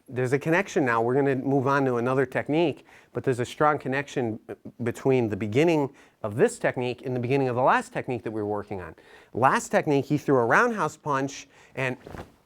there's a connection now. We're going to move on to another technique, but there's a strong connection between the beginning of this technique and the beginning of the last technique that we were working on. Last technique, he threw a roundhouse punch, and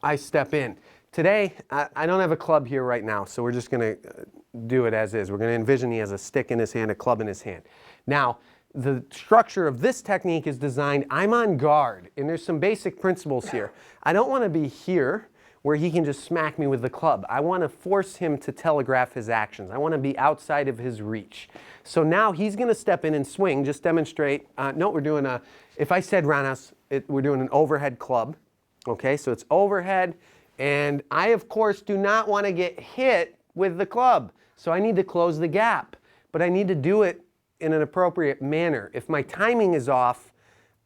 I step in. Today, I don't have a club here right now, so we're just going to do it as is. We're going to envision he has a stick in his hand, a club in his hand. Now, the structure of this technique is designed, I'm on guard, and there's some basic principles here. I don't want to be here where he can just smack me with the club. I want to force him to telegraph his actions. I want to be outside of his reach. So now he's going to step in and swing, just demonstrate. No, we're doing a, if I said roundhouse, we're doing an overhead club. Okay, so it's overhead, and I, of course, do not want to get hit with the club. So I need to close the gap, but I need to do it in an appropriate manner. If my timing is off,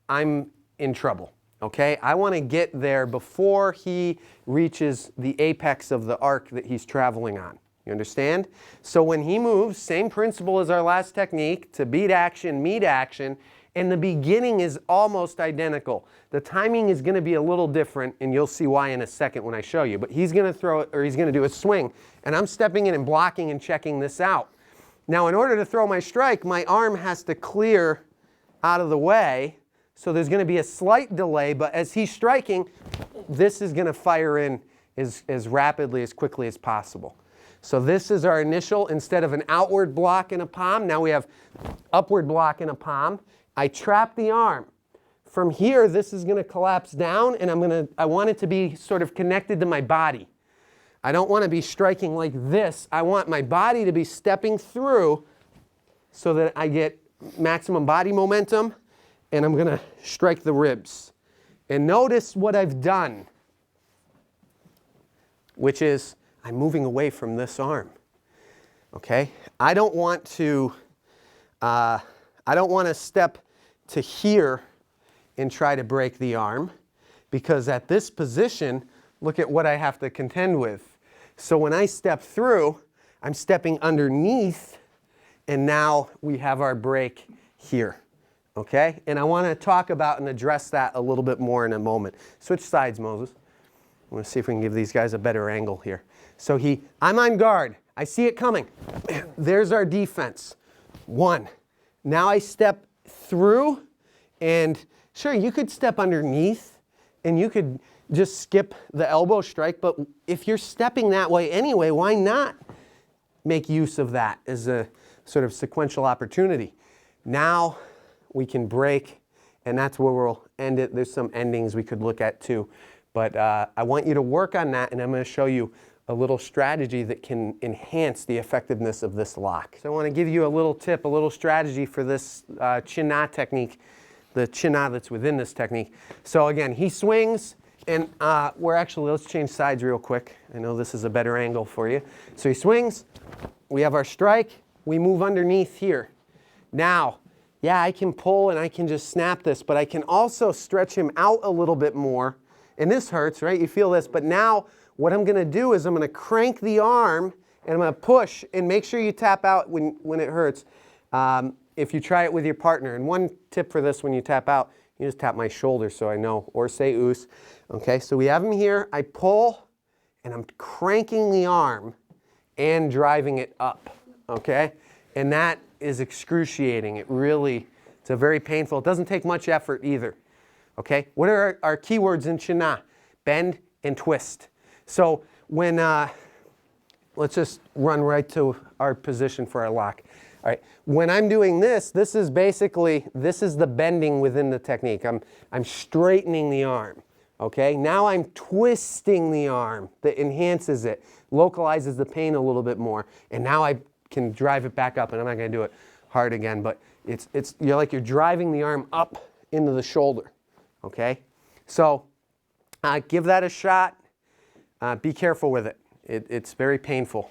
I'm in trouble. Okay, I want to get there before he reaches the apex of the arc that he's traveling on. You understand? So when he moves, same principle as our last technique, to beat action, meet action, and the beginning is almost identical. The timing is going to be a little different, and you'll see why in a second when I show you. But he's going to throw it, or he's going to do a swing, and I'm stepping in and blocking and checking this out. Now, in order to throw my strike, my arm has to clear out of the way. So there's going to be a slight delay, but as he's striking, this is going to fire in as rapidly, as quickly as possible. So this is our initial, instead of an outward block in a palm, now we have upward block in a palm. I trap the arm. From here, this is going to collapse down, and I want it to be sort of connected to my body. I don't want to be striking like this. I want my body to be stepping through so that I get maximum body momentum. And I'm going to strike the ribs. And notice what I've done, which is I'm moving away from this arm. Okay? I don't want to step to here and try to break the arm, because at this position, look at what I have to contend with. So when I step through, I'm stepping underneath, and now we have our break here. Okay, and I want to talk about and address that a little bit more in a moment. Switch sides, Moses. I'm going to see if we can give these guys a better angle here. So I'm on guard. I see it coming. There's our defense. One. Now I step through, and sure, you could step underneath, and you could just skip the elbow strike, but if you're stepping that way anyway, why not make use of that as a sort of sequential opportunity? Now we can break, and that's where we'll end it. There's some endings we could look at too. But I want you to work on that, and I'm going to show you a little strategy that can enhance the effectiveness of this lock. So I want to give you a little tip, a little strategy for this Chin-Na technique, the Chin-Na that's within this technique. So again, he swings, and let's change sides real quick. I know this is a better angle for you. So he swings, we have our strike, we move underneath here. Now, yeah, I can pull and I can just snap this, but I can also stretch him out a little bit more. And this hurts, right? You feel this. But now what I'm going to do is I'm going to crank the arm, and I'm going to push, and make sure you tap out when it hurts if you try it with your partner. And one tip for this, when you tap out, you just tap my shoulder so I know, or say oos. Okay, so we have him here. I pull, and I'm cranking the arm and driving it up. Okay? And that is excruciating. It's a very painful. It doesn't take much effort either. Okay? What are our keywords in Chin-Na? Bend and twist. So when, let's just run right to our position for our lock. All right. When I'm doing this, this is the bending within the technique. I'm straightening the arm. Okay? Now I'm twisting the arm that enhances it, localizes the pain a little bit more, and now I can drive it back up, and I'm not going to do it hard again, but you're driving the arm up into the shoulder, okay? So give that a shot. Be careful with it. It's very painful.